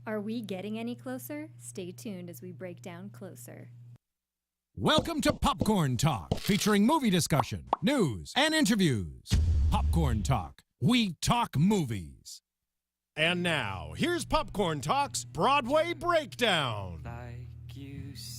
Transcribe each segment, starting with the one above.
Are we getting any closer? Stay tuned as we break down Closer. Welcome to Popcorn Talk, featuring movie discussion, news, and interviews. Popcorn Talk. We talk movies. And now, here's Popcorn Talk's Broadway Breakdown.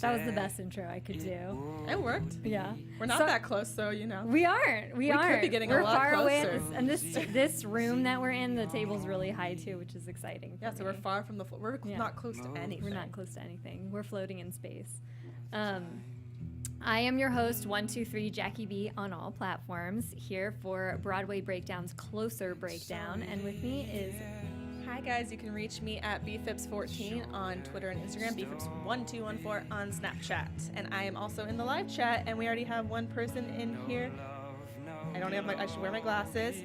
That was the best intro I could do. It worked. Yeah. We're not that close, so you know. We aren't. We aren't. Could be getting we're a lot far away closer. at this, and this room that we're in, the table's really high too, which is exciting. Yeah, so we're far from the floor. We're not close to anything. We're not close to anything. We're floating in space. I am your host, 123 Jackie B on all platforms, here for Broadway Breakdown's Closer Breakdown, and with me is... Hi guys, you can reach me at bphipps14 on Twitter and Instagram, bphipps1214 on Snapchat, and I am also in the live chat, and we already have one person in here. I should wear my glasses.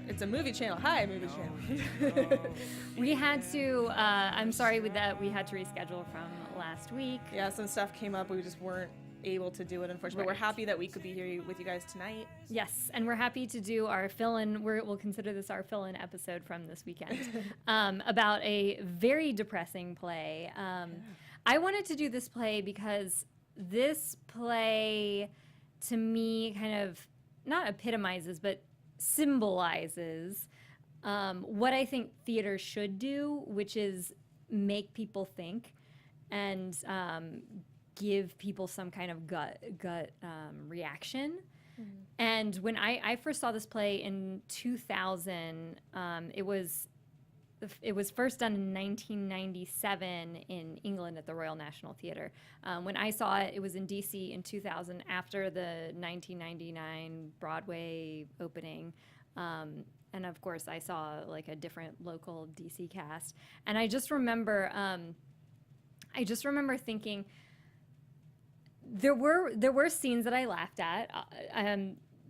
It's a movie channel. Hi, movie channel. We had to, I'm sorry that we had to reschedule from last week. Yeah, some stuff came up. We just weren't able to do it, unfortunately. But we're happy that we could be here with you guys tonight. Yes, and we're happy to do our fill-in. We'll consider this our fill-in episode from this weekend about a very depressing play. I wanted to do this play because this play, to me, kind of not epitomizes, but symbolizes what I think theater should do, which is make people think and give people some kind of gut reaction. Mm-hmm. And when I first saw this play in 2000, it was first done in 1997 in England at the Royal National Theatre. When I saw it, it was in DC in 2000 after the 1999 Broadway opening. And of course, I saw like a different local DC cast. And I just remember thinking, there were scenes that I laughed at.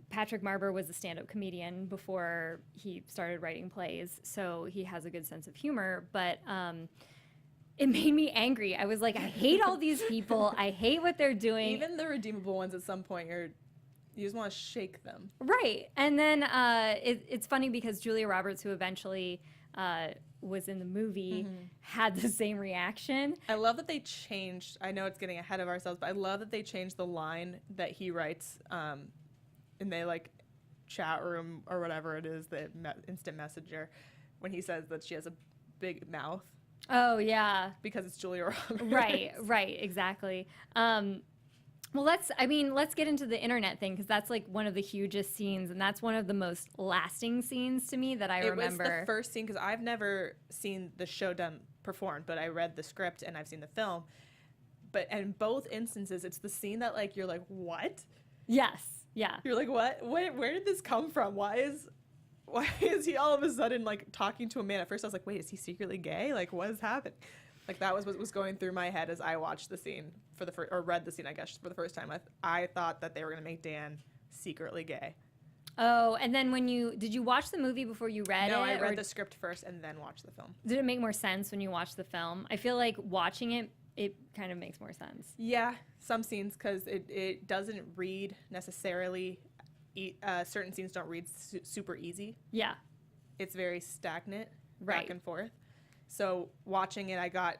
Patrick Marber was a stand-up comedian before he started writing plays, so he has a good sense of humor, but it made me angry. I was like, I hate all these people. I hate what they're doing. Even the redeemable ones at some point, you just want to shake them. Right. And then it's funny because Julia Roberts, who eventually was in the movie, had the same reaction. I love that they changed. I know it's getting ahead of ourselves, but I love that they changed the line that he writes in the like chat room or whatever it is, the instant messenger, when he says that she has a big mouth. Oh yeah, because it's Julia Roberts. Right, exactly. Well, let's get into the internet thing, because that's like one of the hugest scenes, and that's one of the most lasting scenes to me that I remember. It was the first scene, because I've never seen the show performed, but I read the script and I've seen the film. But in both instances, it's the scene that like you're like, what? Yes, yeah. You're like, what? Where did this come from? Why is he all of a sudden like talking to a man? At first, I was like, wait, is he secretly gay? Like, what has happened? Like, that was what was going through my head as I watched the scene or read the scene, I guess, for the first time. I thought that they were going to make Dan secretly gay. Oh, and then did you watch the movie before you read it? No, I read the script first and then watched the film. Did it make more sense when you watched the film? I feel like watching it kind of makes more sense. Yeah, some scenes, because it doesn't read necessarily, certain scenes don't read super easy. Yeah. It's very stagnant, back and forth. So watching it, I got,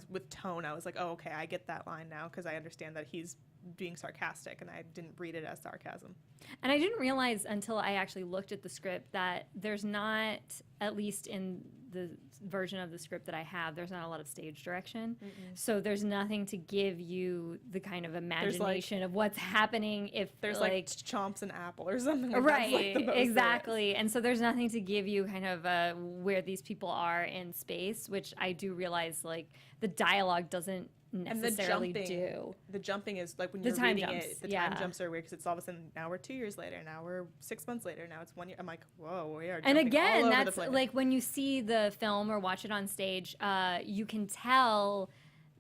with tone, I was like, oh, okay, I get that line now, because I understand that he's being sarcastic, and I didn't read it as sarcasm. And I didn't realize until I actually looked at the script that there's not, at least in the version of the script that I have, there's not a lot of stage direction. Mm-mm. So there's nothing to give you the kind of imagination of what's happening if there's like chomps an apple or something. Like right, like exactly. And so there's nothing to give you kind of where these people are in space, which I do realize like the dialogue doesn't necessarily do. The jumping is like when you're reading it, the time jumps are weird, because it's all of a sudden, now we're 2 years later, now we're 6 months later, now it's 1 year. I'm like, whoa, we are jumping and again, all over that's the place. Like when you see the film or watch it on stage, you can tell,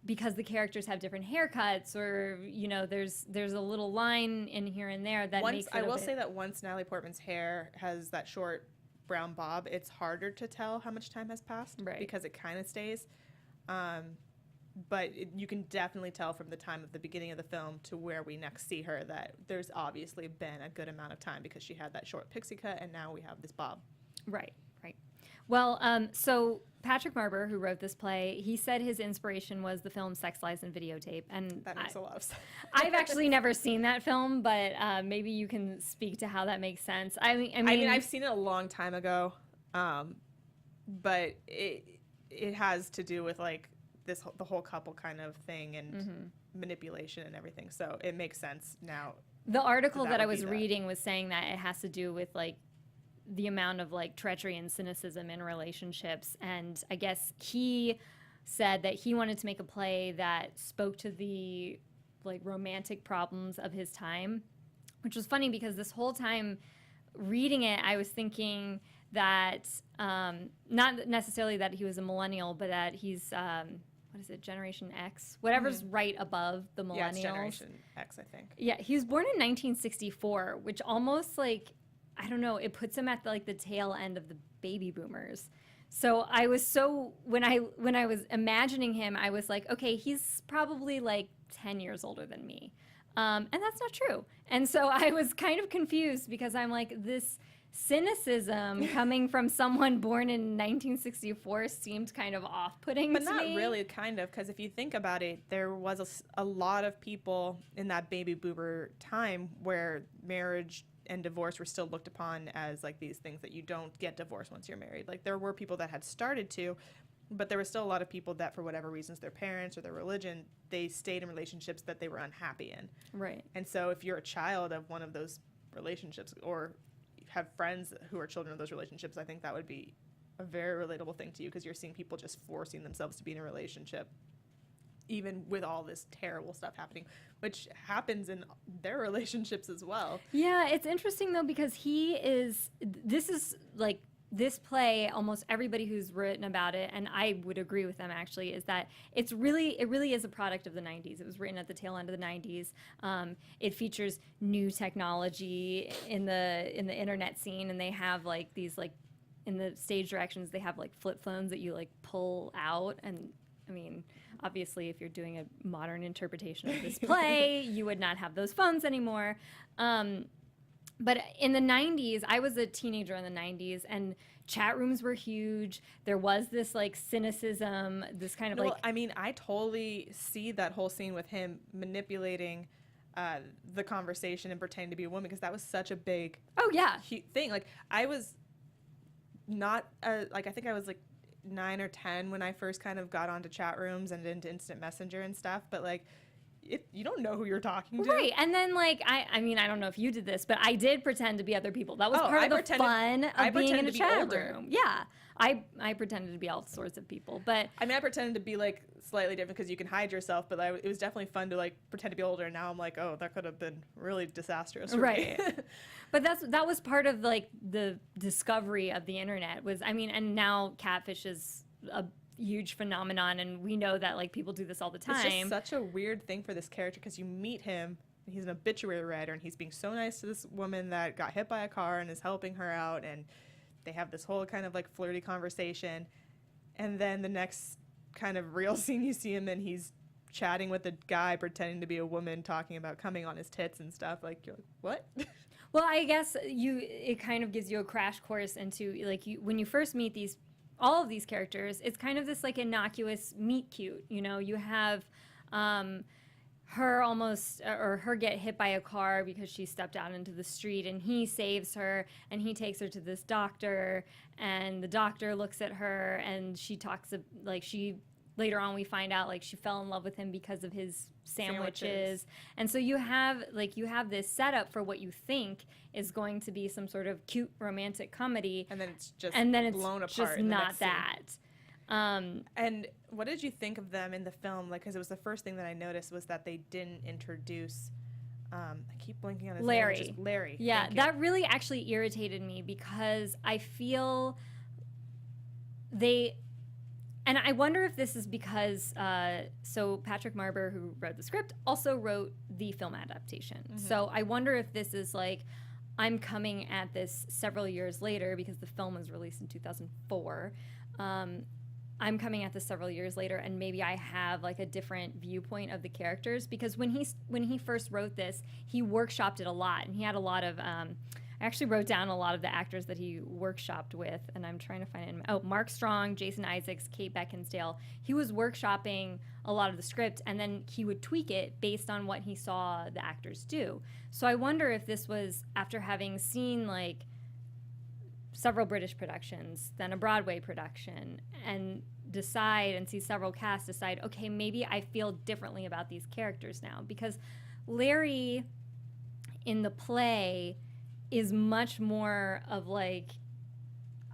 because the characters have different haircuts, or there's a little line in here and there that makes it I will say that once Natalie Portman's hair has that short brown bob, it's harder to tell how much time has passed, right, because it kind of stays. But you can definitely tell from the time of the beginning of the film to where we next see her that there's obviously been a good amount of time, because she had that short pixie cut and now we have this bob. Right. Well, so Patrick Marber, who wrote this play, he said his inspiration was the film Sex, Lies, and Videotape. And That makes a lot of sense. I've actually never seen that film, but maybe you can speak to how that makes sense. I mean, I've seen it a long time ago, but it has to do with like the whole couple kind of thing and manipulation and everything. So it makes sense now. The article that I would was be that. reading was saying that it has to do with like the amount of like treachery and cynicism in relationships. And I guess he said that he wanted to make a play that spoke to the like romantic problems of his time, which was funny because this whole time reading it, I was thinking that not necessarily that he was a millennial, but that he's what is it, Generation X, whatever's right above the millennials. Yeah, it's Generation X, I think. Yeah, he was born in 1964, which almost like, I don't know, it puts him at the tail end of the baby boomers. So I was when I was imagining him, I was like, okay, he's probably like 10 years older than me. And that's not true. And so I was kind of confused because I'm like, this cynicism coming from someone born in 1964 seemed kind of off-putting to me. But not really, kind of, because if you think about it, there was a lot of people in that baby boomer time where marriage and divorce were still looked upon as like these things that you don't get divorced once you're married. Like there were people that had started to, but there were still a lot of people that for whatever reasons, their parents or their religion, they stayed in relationships that they were unhappy in. Right. And so if you're a child of one of those relationships or have friends who are children of those relationships, I think that would be a very relatable thing to you because you're seeing people just forcing themselves to be in a relationship even with all this terrible stuff happening, which happens in their relationships as well. Yeah, it's interesting though because this is like this play, almost everybody who's written about it, and I would agree with them actually, is that it really is a product of the 90s. It was written at the tail end of the 90s. It features new technology in the internet scene, and they have like these like in the stage directions they have like flip phones that you like pull out, and I mean, obviously, if you're doing a modern interpretation of this play, you would not have those phones anymore. But in the 90s, I was a teenager in the 90s, and chat rooms were huge. There was this, like, cynicism, this kind of, No, like... I mean, I totally see that whole scene with him manipulating the conversation and pretending to be a woman, because that was such a big thing. Like, I was not, I think I was, like, 9 or 10 when I first kind of got onto chat rooms and into instant messenger and stuff, but like you don't know who you're talking to, right? And then like I mean I don't know if you did this, but I did pretend to be other people. That was part of the fun of being in a chat room. Yeah, I pretended to be all sorts of people, but I mean I pretended to be like slightly different because you can hide yourself, but it was definitely fun to like pretend to be older, and now I'm like, oh, that could have been really disastrous for me. But that was part of like the discovery of the internet was, I mean, and now catfish is a huge phenomenon, and we know that like people do this all the time. It's just such a weird thing for this character because you meet him, and he's an obituary writer, and he's being so nice to this woman that got hit by a car and is helping her out, and they have this whole kind of like flirty conversation, and then the next kind of real scene you see him in, he's chatting with a guy pretending to be a woman talking about coming on his tits and stuff. Like, you're like, what? Well, I guess it kind of gives you a crash course into like when you first meet all of these characters, it's kind of this like innocuous meet cute. You know, you have her get hit by a car because she stepped out into the street, and he saves her, and he takes her to this doctor, and the doctor looks at her, and she talks like later on we find out like she fell in love with him because of his sandwiches. And so you have this setup for what you think is going to be some sort of cute romantic comedy, and then it's just blown apart. Just not that. And what did you think of them in the film? Like, because it was the first thing that I noticed was that they didn't introduce. I keep blanking on his name. Just Larry. Yeah, that really actually irritated me because I feel and I wonder if this is because, so Patrick Marber, who wrote the script, also wrote the film adaptation. Mm-hmm. So I wonder if this is like, I'm coming at this several years later because the film was released in 2004. I'm coming at this several years later, and maybe I have like a different viewpoint of the characters, because when he first wrote this, he workshopped it a lot, and he had a lot of, I I actually wrote down a lot of the actors that he workshopped with, and I'm trying to find it. Oh, Mark Strong, Jason Isaacs, Kate Beckinsale. He was workshopping a lot of the script, and then he would tweak it based on what he saw the actors do. So I wonder if this was after having seen like several British productions, then a Broadway production, and see several casts decide, okay, maybe I feel differently about these characters now. Because Larry in the play is much more of like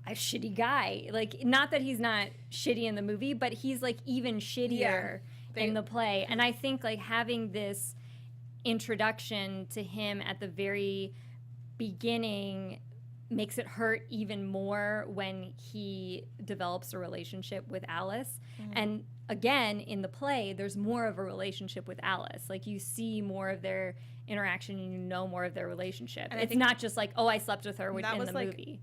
a shitty guy. Like, not that he's not shitty in the movie, but he's like even shittier in the play. And I think like having this introduction to him at the very beginning makes it hurt even more when he develops a relationship with Alice. And again, in the play, there's more of a relationship with Alice. Like, you see more of their interaction and you know more of their relationship. And it's not just like, oh, I slept with her in the movie.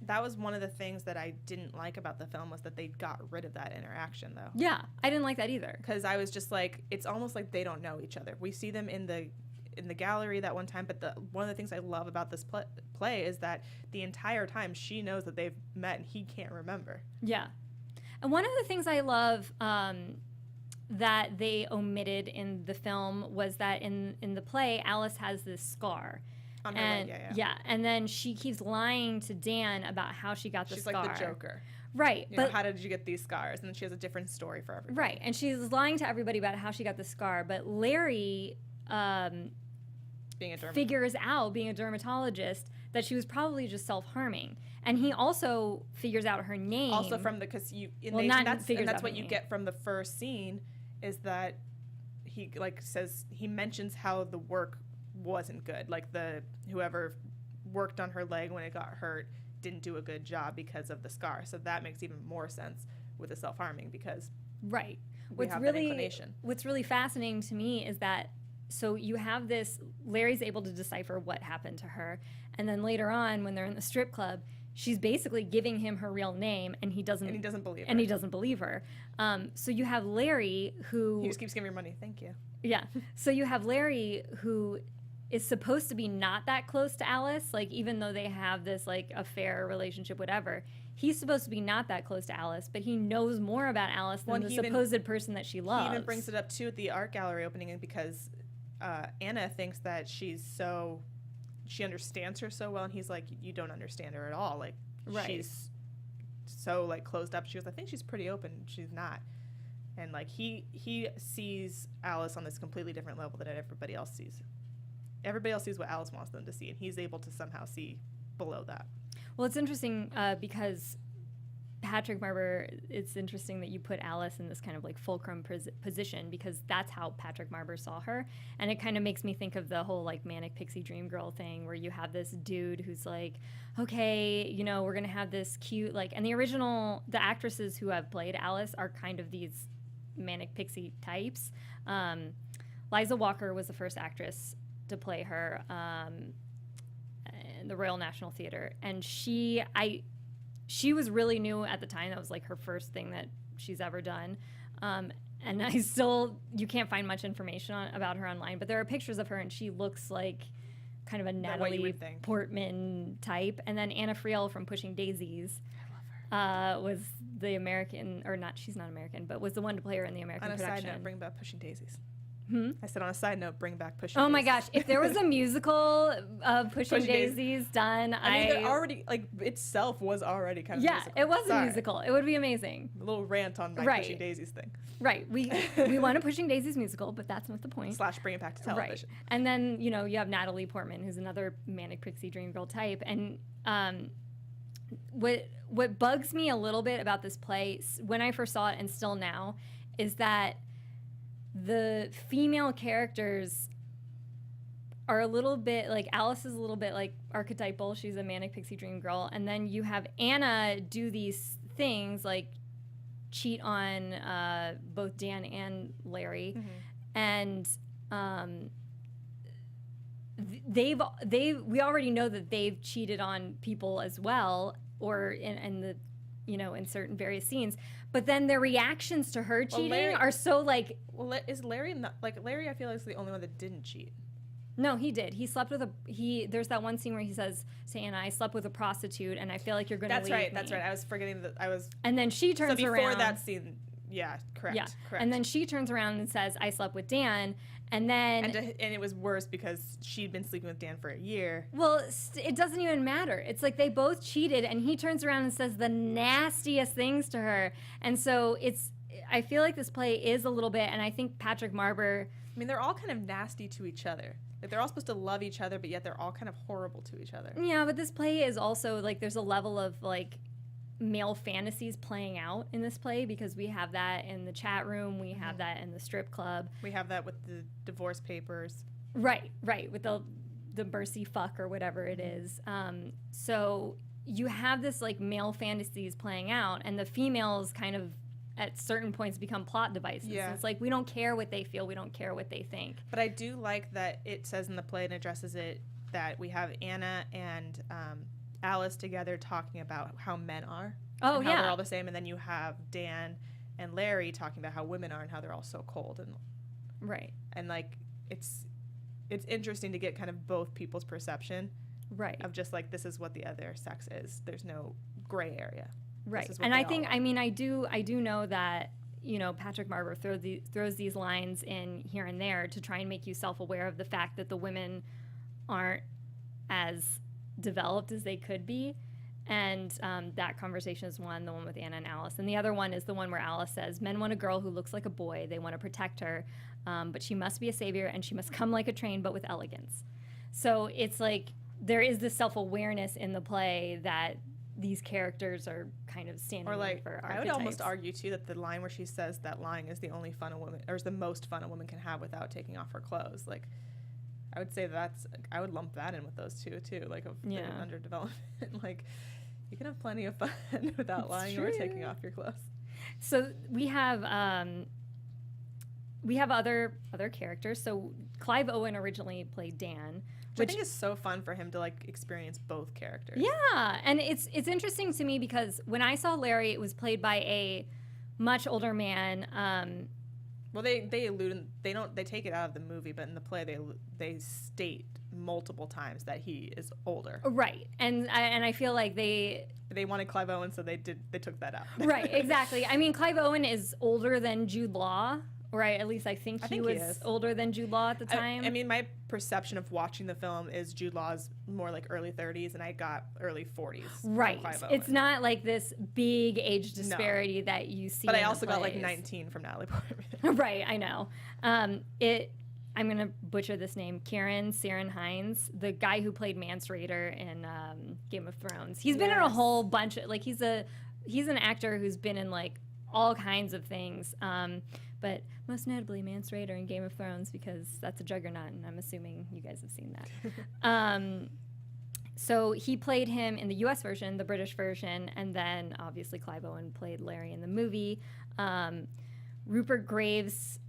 That was one of the things that I didn't like about the film, was that they got rid of that interaction, though. Yeah, I didn't like that either. Because I was just like, it's almost like they don't know each other. We see them in the gallery that one time, but one of the things I love about this play is that the entire time she knows that they've met and he can't remember. Yeah. And one of the things I love that they omitted in the film was that in the play, Alice has this scar. On her leg, yeah. And then she keeps lying to Dan about how she got the scar. She's like the Joker. Right. But how did you get these scars? And then she has a different story for everybody. Right. And she's lying to everybody about how she got the scar. But Larry figures out, being a dermatologist, that she was probably just self-harming. And he also figures out her name. Also from the, because that's what you get from the first scene, is that he he mentions how the work wasn't good. Like, whoever worked on her leg when it got hurt didn't do a good job because of the scar. So that makes even more sense with the self-harming, because right. we have that inclination. What's really fascinating to me is that, so you have this, Larry's able to decipher what happened to her, and then later on when they're in the strip club, she's basically giving him her real name, and he doesn't believe her. So you have Larry, who he just keeps giving her money. Thank you. Yeah. So you have Larry, who is supposed to be not that close to Alice, like, even though they have this like affair, relationship, whatever. He's supposed to be not that close to Alice, but he knows more about Alice than the supposed person that she loves. He even brings it up too at the art gallery opening, because Anna thinks that she understands her so well, and he's like, you don't understand her at all. Like, she's so like closed up. She goes, I think she's pretty open. She's not. And like he sees Alice on this completely different level that everybody else sees. Everybody else sees what Alice wants them to see, and he's able to somehow see below that. Well, it's interesting because Patrick Marber, it's interesting that you put Alice in this kind of like fulcrum position, because that's how Patrick Marber saw her. And it kind of makes me think of the whole like manic pixie dream girl thing, where you have this dude who's like, okay, you know, we're going to have this cute, like, and the actresses who have played Alice are kind of these manic pixie types. Liza Walker was the first actress to play her in the Royal National Theatre. And she was really new at the time. That was like her first thing that she's ever done. And you can't find much information about her online, but there are pictures of her, and she looks like kind of a Natalie Portman type. And then Anna Friel from Pushing Daisies was the American, or not, she's not American, but was the one to play her in the American production. On a side note, bring back Pushing Daisies. I said, on a side note, bring back Pushing Daisies. Oh my Daisies. gosh, if there was a musical of Pushing Daisies done, they're already, like, itself was already kind of musical. Yeah, it was a musical. It would be amazing. A little rant on my Pushing Daisies thing. Right. We want a Pushing Daisies musical, but that's not the point. / bring it back to television. Right. And then, you know, you have Natalie Portman, who's another manic pixie dream girl type. And what bugs me a little bit about this play, when I first saw it and still now, is that the female characters are a little bit like, Alice is a little bit like archetypal. She's a manic pixie dream girl. And then you have Anna do these things like cheat on both Dan and Larry. And we already know that they've cheated on people as well, or in the, you know, in certain various scenes. But then their reactions to her cheating are so like... Well, is Larry not... Like, Larry, I feel like, is the only one that didn't cheat. No, he did. He slept with there's that one scene where he says to Anna, I slept with a prostitute and I feel like you're going to leave me. That's right. I was forgetting that I was. And then she turns around. So before that scene, yeah, correct. Yeah. Correct. And then she turns around and says, I slept with Dan. And then. And it was worse because she'd been sleeping with Dan for a year. Well, it doesn't even matter. It's like they both cheated and he turns around and says the nastiest things to her. And so I feel like this play is a little bit, and I think Patrick Marber. I mean, they're all kind of nasty to each other. Like, they're all supposed to love each other, but yet they're all kind of horrible to each other. Yeah, but this play is also, like, there's a level of, like, male fantasies playing out in this play because we have that in the chat room, we have that in the strip club. We have that with the divorce papers. Right, with the mercy fuck or whatever it is. So you have this, like, male fantasies playing out, and the females kind of at certain points become plot devices. Yeah. It's like we don't care what they feel, we don't care what they think. But I do like that it says in the play and addresses it that we have Anna and Alice together talking about how men are. Oh, and how yeah. they're all the same, and then you have Dan and Larry talking about how women are and how they're all so cold and right. And like it's interesting to get kind of both people's perception. Right. Of just like this is what the other sex is. There's no gray area. Right. And I think, I mean, I do know that, you know, Patrick Marber throws these lines in here and there to try and make you self-aware of the fact that the women aren't as developed as they could be. And that conversation is the one with Anna and Alice. And the other one is the one where Alice says, men want a girl who looks like a boy. They want to protect her. But she must be a savior and she must come like a train, but with elegance. So it's like there is this self-awareness in the play that these characters are kind of standing or like for archetypes. I would almost argue too that the line where she says that lying is the only fun a woman, or is the most fun a woman can have without taking off her clothes. Like, I would say I would lump that in with those two too. Like, of yeah. underdevelopment. Like, you can have plenty of fun without lying or taking off your clothes. So we have other characters. So Clive Owen originally played Dan. Which I think is so fun for him to like experience both characters. Yeah, and it's interesting to me because when I saw Larry, it was played by a much older man. Well, they allude, they take it out of the movie, but in the play they state multiple times that he is older. Right, and I feel like they wanted Clive Owen, so they took that out. Right, exactly. I mean, Clive Owen is older than Jude Law. Right, at least I think he was older than Jude Law at the time. I mean, my perception of watching the film is Jude Law's more like early 30s, and I got early 40s. Right, it's not like this big age disparity that you see. But I also got like 19 from Natalie Portman. Right, I know. I'm gonna butcher this name. Kieran Hines, the guy who played Mance Rayder in Game of Thrones. He's been in a whole bunch of he's an actor who's been in like all kinds of things. But most notably Mance Rayder in Game of Thrones because that's a juggernaut, and I'm assuming you guys have seen that. So he played him in the U.S. version, the British version, and then obviously Clive Owen played Larry in the movie. Rupert Graves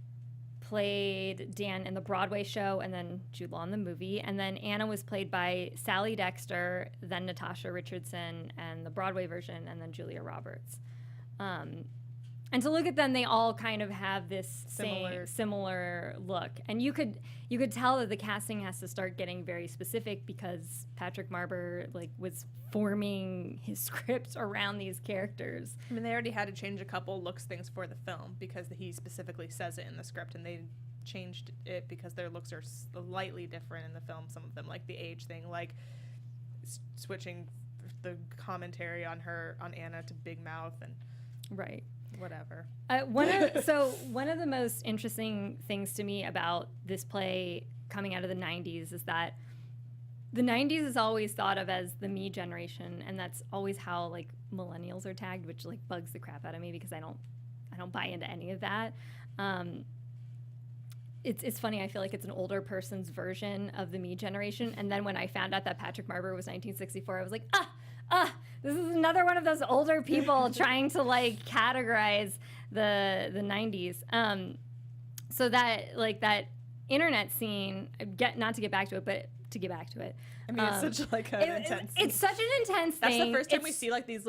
played Dan in the Broadway show, and then Jude Law in the movie. And then Anna was played by Sally Dexter, then Natasha Richardson, and the Broadway version, and then Julia Roberts. And to look at them, they all kind of have this similar look. And you could tell that the casting has to start getting very specific because Patrick Marber was forming his script around these characters. I mean, they already had to change a couple looks things for the film because he specifically says it in the script, and they changed it because their looks are slightly different in the film. Some of them, like the age thing, like switching the commentary on Anna to Big Mouth and right. Whatever. One of the most interesting things to me about this play coming out of the 90s is that the 90s is always thought of as the me generation, and that's always how millennials are tagged, which bugs the crap out of me because I don't buy into any of that. It's funny, I feel like it's an older person's version of the me generation, and then when I found out that Patrick Marber was 1964, I was like, this is another one of those older people trying to categorize the 90s. So that internet scene, not to get back to it, but to get back to it. I mean, it's such an intense. It's such an intense thing. That's the first time we see these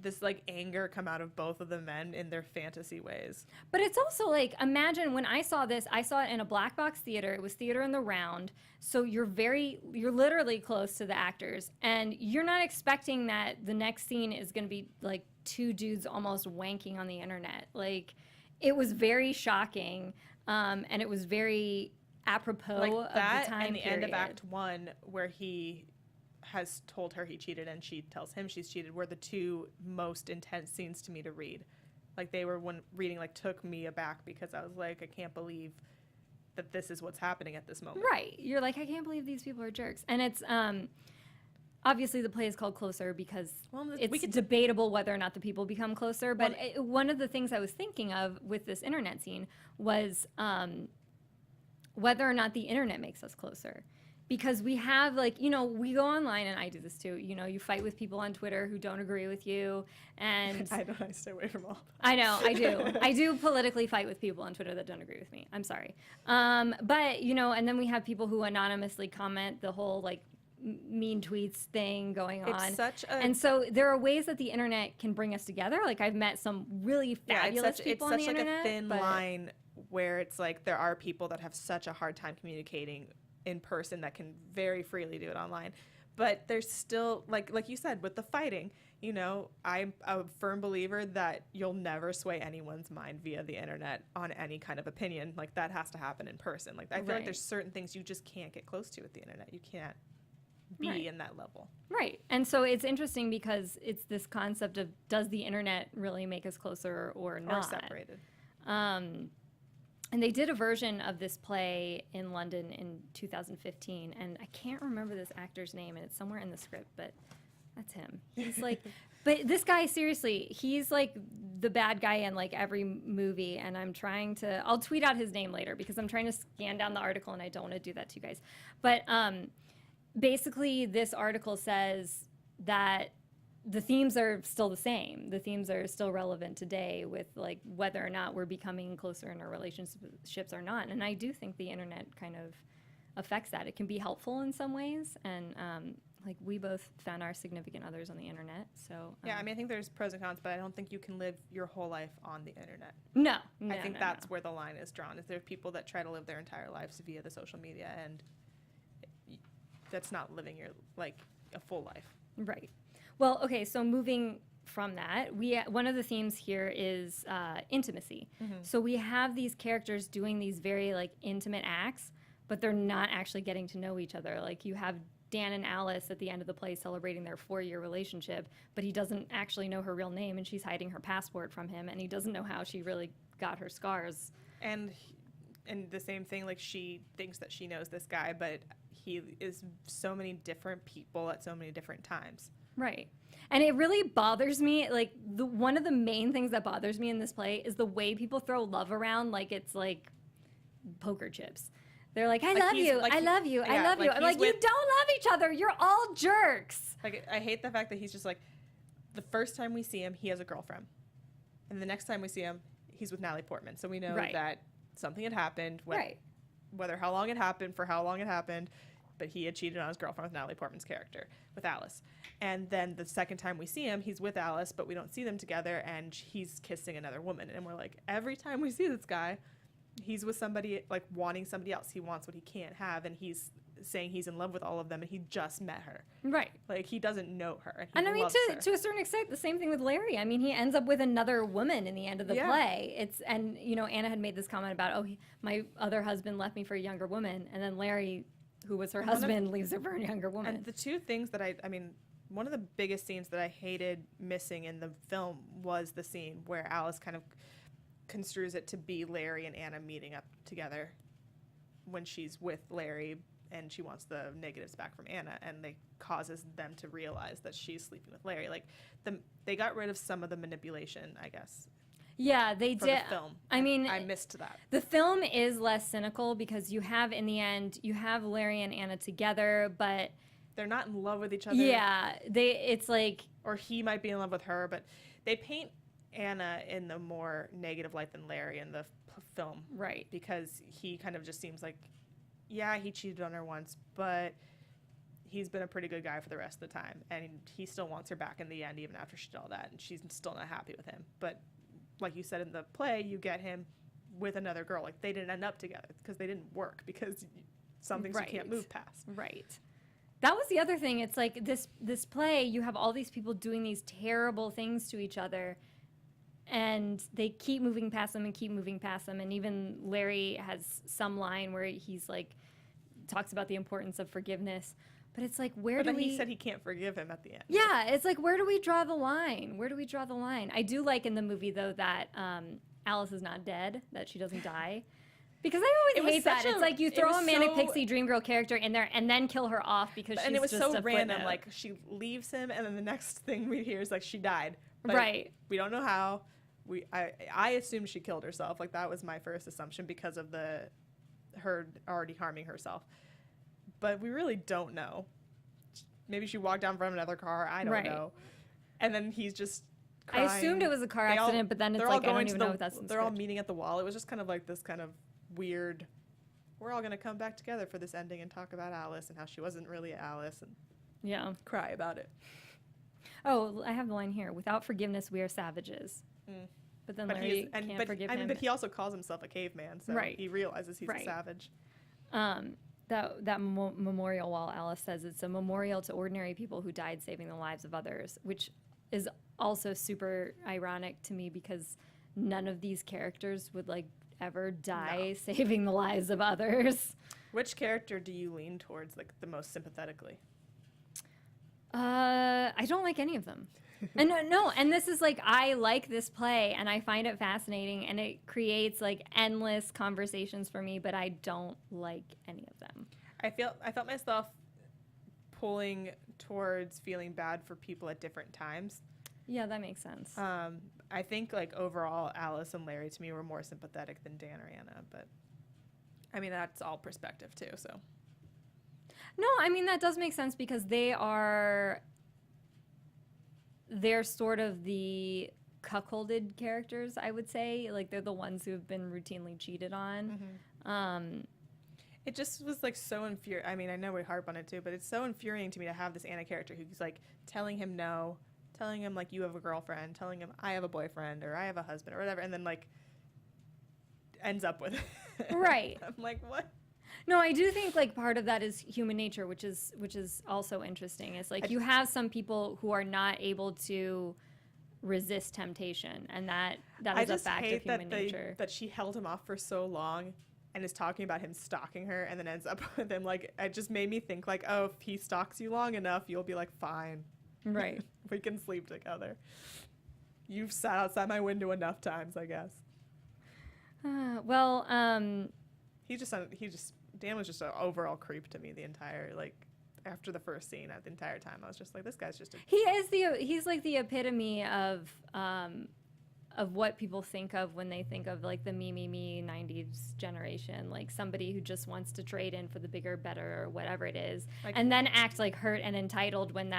this like anger come out of both of the men in their fantasy ways. But it's also like, imagine when I saw this, I saw it in a black box theater. It was theater in the round. So you're literally close to the actors. And you're not expecting that the next scene is going to be like two dudes almost wanking on the internet. Like, it was very shocking. And it was very apropos Like of that the time and the period. end of Act 1 where he has told her he cheated and she tells him she's cheated were the two most intense scenes to me to read. Like they were when reading like took me aback because I was like, I can't believe that this is what's happening at this moment. Right. You're like, I can't believe these people are jerks. And it's obviously the play is called Closer because it's debatable whether or not the people become closer. But one of the things I was thinking of with this internet scene was whether or not the internet makes us closer. Because we have, like, you know, we go online, and I do this too, you know, you fight with people on Twitter who don't agree with you, and... I stay away from all that. I know, I do. I do politically fight with people on Twitter that don't agree with me. I'm sorry. But, you know, and then we have people who anonymously comment the whole, like, mean tweets thing going on. It's such a... And so there are ways that the internet can bring us together. Like, I've met some really fabulous people on the internet. It's such like a thin line where it's like there are people that have such a hard time communicating in person that can very freely do it online. But there's still, like you said, with the fighting, you know, I'm a firm believer that you'll never sway anyone's mind via the internet on any kind of opinion. Like, that has to happen in person. Like, I feel like there's certain things you just can't get close to with the internet. You can't be in that level. Right. And so it's interesting because it's this concept of, does the internet really make us closer or not? Or separated. And they did a version of this play in London in 2015, and I can't remember this actor's name, and it's somewhere in the script, but that's him. He's like, but this guy, seriously, he's like the bad guy in like every movie, and I'll tweet out his name later because I'm trying to scan down the article, and I don't want to do that to you guys. But basically, this article says that the themes are still the same. The themes are still relevant today with like whether or not we're becoming closer in our relationships or not. And I do think the internet kind of affects that. It can be helpful in some ways. And like we both found our significant others on the internet. So yeah, I mean, I think there's pros and cons, but I don't think you can live your whole life on the internet. No. I think that's where the line is drawn. Is there people that try to live their entire lives via the social media, and that's not living your like a full life. Right. Well, okay, so moving from that, one of the themes here is intimacy. Mm-hmm. So we have these characters doing these very like intimate acts, but they're not actually getting to know each other. Like you have Dan and Alice at the end of the play celebrating their 4-year relationship, but he doesn't actually know her real name, and she's hiding her passport from him, and he doesn't know how she really got her scars. And the same thing, like she thinks that she knows this guy, but he is so many different people at so many different times. Right. And it really bothers me, like, one of the main things that bothers me in this play is the way people throw love around like it's, like, poker chips. They're like, I love you, I love you, I love you. I'm like, you don't love each other. You're all jerks. Like, I hate the fact that he's just like, the first time we see him, he has a girlfriend. And the next time we see him, he's with Natalie Portman. So we know that something had happened, whether how long it happened, for how long it happened, but he had cheated on his girlfriend with Natalie Portman's character, with Alice. And then the second time we see him, he's with Alice, but we don't see them together, and he's kissing another woman. And we're like, every time we see this guy, he's with somebody, like, wanting somebody else. He wants what he can't have, and he's saying he's in love with all of them, and he just met her. Right. Like, he doesn't know her. And I mean, to a certain extent, the same thing with Larry. I mean, he ends up with another woman in the end of the play. And, you know, Anna had made this comment about, my other husband left me for a younger woman, and then Larry, who was her husband, leaves her for a younger woman. And the two things that I mean, one of the biggest scenes that I hated missing in the film was the scene where Alice kind of construes it to be Larry and Anna meeting up together when she's with Larry and she wants the negatives back from Anna, and they causes them to realize that she's sleeping with Larry. Like, they got rid of some of the manipulation, I guess. Yeah, they did. The film. I mean, I missed that. The film is less cynical because you have, in the end, you have Larry and Anna together, but they're not in love with each other. Yeah, it's like, or he might be in love with her, but they paint Anna in the more negative light than Larry in the film. Right. Because he kind of just seems like, yeah, he cheated on her once, but he's been a pretty good guy for the rest of the time, and he still wants her back in the end, even after she did all that, and she's still not happy with him. But like you said in the play, you get him with another girl. Like, they didn't end up together because they didn't work, because some things you can't move past. Right. That was the other thing. It's like this play, you have all these people doing these terrible things to each other, and they keep moving past them and keep moving past them. And even Larry has some line where he's like, talks about the importance of forgiveness. But it's like, where but do then we... he said he can't forgive him at the end. Yeah, it's like, where do we draw the line? Where do we draw the line? I do like in the movie, though, that Alice is not dead, that she doesn't die. Because I always hate that. It's like you throw a Manic Pixie Dream Girl character in there and then kill her off because she's just a And it was so random. footnote. Like, she leaves him, and then the next thing we hear is, like, she died. But Right. we don't know how. I assumed she killed herself. Like, that was my first assumption because of her already harming herself. But we really don't know. Maybe she walked down from another car. I don't know. And then he's just crying. I assumed it was a car accident, but then it's like, I don't even know if that's in the They're all script. meeting at the wall. It was just kind of like this kind of weird, we're all going to come back together for this ending and talk about Alice and how she wasn't really Alice and Yeah. cry about it. Oh, I have the line here. Without forgiveness, we are savages. But then Larry can't forgive him. But he also calls himself a caveman, so he realizes he's a savage. That memorial wall, Alice says, it's a memorial to ordinary people who died saving the lives of others, which is also super ironic to me because none of these characters would like ever die saving the lives of others. Which character do you lean towards like the most sympathetically? I don't like any of them. And no, and this is like, I like this play and I find it fascinating and it creates like endless conversations for me, but I don't like any of them. I felt myself pulling towards feeling bad for people at different times. Yeah, that makes sense. I think like overall Alice and Larry to me were more sympathetic than Dan or Anna, but I mean that's all perspective too, so. No, I mean that does make sense because they're sort of the cuckolded characters, I would say. Like they're the ones who have been routinely cheated on. It just was like so infuriating. I mean, I know we harp on it too, but it's so infuriating to me to have this Anna character who's like telling him no, telling him like you have a girlfriend, telling him I have a boyfriend or I have a husband or whatever, and then like ends up with it. Right. I'm like, what? No, I do think like part of that is human nature, which is also interesting. It's like you have some people who are not able to resist temptation, and that is a fact of human nature. That she held him off for so long and is talking about him stalking her and then ends up with him. Like, it just made me think like, oh, if he stalks you long enough, you'll be like, fine. Right. We can sleep together. You've sat outside my window enough times, I guess. Dan was just an overall creep to me the entire, like, after the first scene, the entire time. I was just like, this guy's just he's like the epitome of what people think of when they think of like the me 90s generation, like somebody who just wants to trade in for the bigger, better, or whatever it is, like, and then act like hurt and entitled when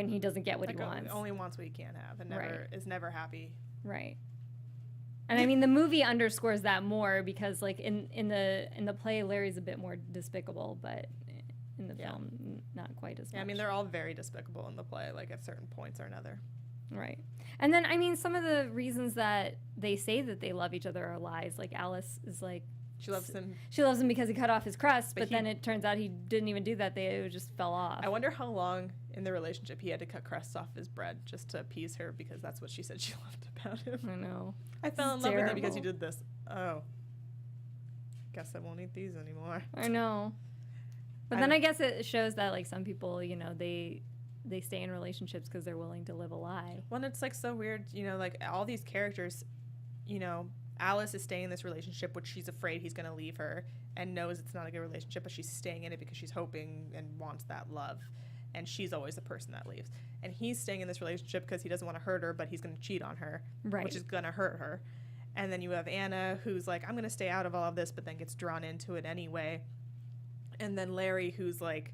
he doesn't get what he wants. Only wants what he can't have and is never happy. Right. And I mean, the movie underscores that more because, like, in the play, Larry's a bit more despicable, but in the film, not quite as much. I mean, they're all very despicable in the play, like, at certain points or another. Right. And then, I mean, some of the reasons that they say that they love each other are lies. Like, Alice is like... She loves him. She loves him because he cut off his crust, but then it turns out he didn't even do that. It just fell off. I wonder how long in the relationship he had to cut crusts off his bread just to appease her because that's what she said she loved about him. I know. I fell in love with him because you did this. Oh. Guess I won't eat these anymore. I know. But then I guess it shows that, like, some people, you know, they stay in relationships because they're willing to live a lie. Well, and it's, like, so weird, you know, like, all these characters, you know, Alice is staying in this relationship, which she's afraid he's going to leave her and knows it's not a good relationship, but she's staying in it because she's hoping and wants that love. And she's always the person that leaves. And he's staying in this relationship because he doesn't want to hurt her, but he's going to cheat on her, which is going to hurt her. And then you have Anna, who's like, I'm going to stay out of all of this, but then gets drawn into it anyway. And then Larry, who's like,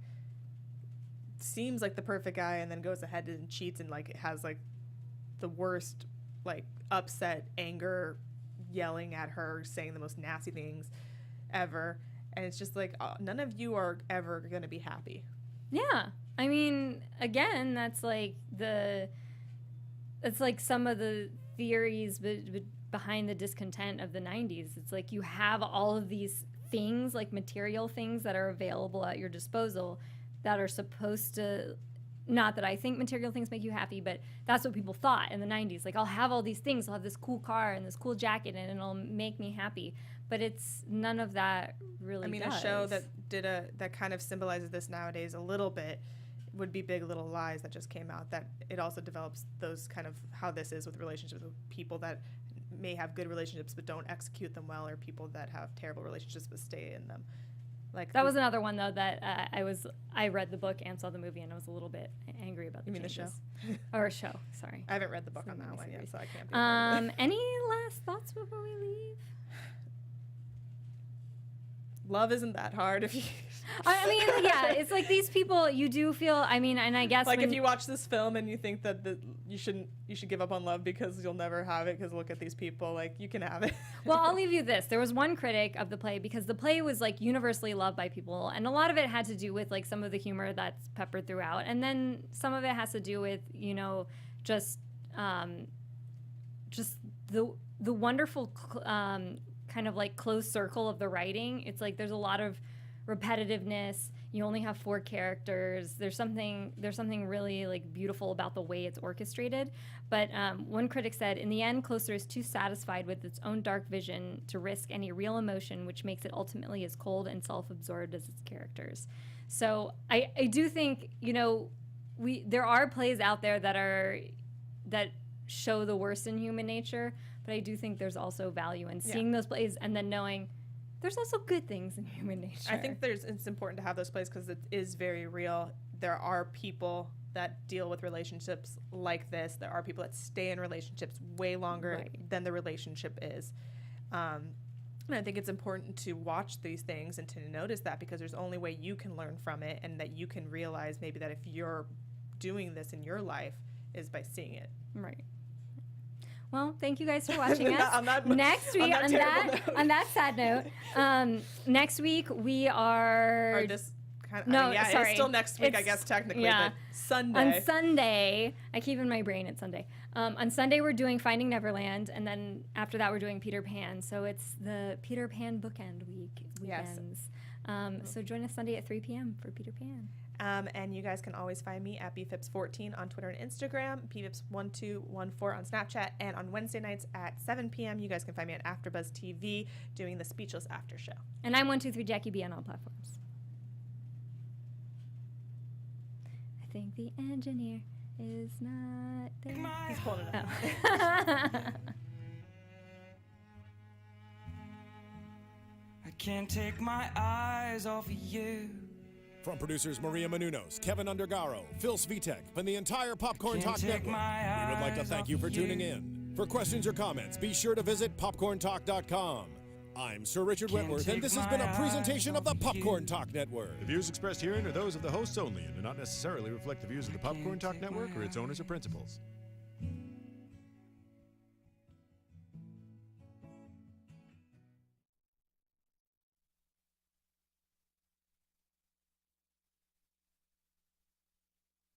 seems like the perfect guy and then goes ahead and cheats and like has like the worst, like, upset, anger, yelling at her, saying the most nasty things ever. And it's just like, none of you are ever going to be happy. Yeah. I mean, again, that's like some of the theories behind the discontent of the 90s. It's like you have all of these things, like material things that are available at your disposal that are supposed to, not that I think material things make you happy, but that's what people thought in the 90s. Like, I'll have all these things. I'll have this cool car and this cool jacket and it'll make me happy. But it's none of that really does. A show that kind of symbolizes this nowadays a little bit would be Big Little Lies, that just came out, that it also develops those kind of how this is with relationships with people that may have good relationships but don't execute them well, or people that have terrible relationships but stay in them. Like that was another one though that I read the book and saw the movie and I was a little bit angry about. You mean changes. The show? Or a show? Sorry. I haven't read the book on that one yet, so I can't. Be any last thoughts before we leave? Love isn't that hard if you. I mean, yeah, it's like these people. You do feel. I mean, and I guess like if you watch this film and you think that you should give up on love because you'll never have it, because look at these people, like you can have it. Well, I'll leave you this. There was one critic of the play, because the play was like universally loved by people, and a lot of it had to do with like some of the humor that's peppered throughout, and then some of it has to do with just the wonderful kind of like closed circle of the writing. It's like there's a lot of repetitiveness. You only have 4 characters. There's something really like beautiful about the way it's orchestrated. But one critic said, in the end, Closer is too satisfied with its own dark vision to risk any real emotion, which makes it ultimately as cold and self-absorbed as its characters. So I do think there are plays out there that show the worst in human nature, but I do think there's also value in seeing those plays and then knowing there's also good things in human nature. I think it's important to have those plays because it is very real. There are people that deal with relationships like this. There are people that stay in relationships way longer than the relationship is. And I think it's important to watch these things and to notice that, because there's only way you can learn from it, and that you can realize maybe that if you're doing this in your life is by seeing it. Right. Well, thank you guys for watching us. Next week, on that sad note, next week we are. Or this kind of, sorry. It's still next week, I guess, technically. Yeah. But Sunday. On Sunday, I keep in my brain it's Sunday. On Sunday we're doing Finding Neverland, and then after that we're doing Peter Pan. So it's the Peter Pan bookend weekends. Yes. So join us Sunday at 3 p.m. for Peter Pan. And you guys can always find me at bphipps14 on Twitter and Instagram, bphipps1214 on Snapchat, and on Wednesday nights at 7 p.m. you guys can find me at AfterBuzz TV doing the Speechless After Show. And I'm 123 Jackie B on all platforms. I think the engineer is not there. He's pulling it up. Oh. I can't take my eyes off of you. From producers Maria Menounos, Kevin Undergaro, Phil Svitek, and the entire Popcorn Talk Network, we would like to thank you for tuning in. For questions or comments, be sure to visit popcorntalk.com. I'm Sir Richard Wentworth, and this has been a presentation of the Popcorn Talk Network. The views expressed herein are those of the hosts only and do not necessarily reflect the views of the Popcorn Talk Network or its owners or principals.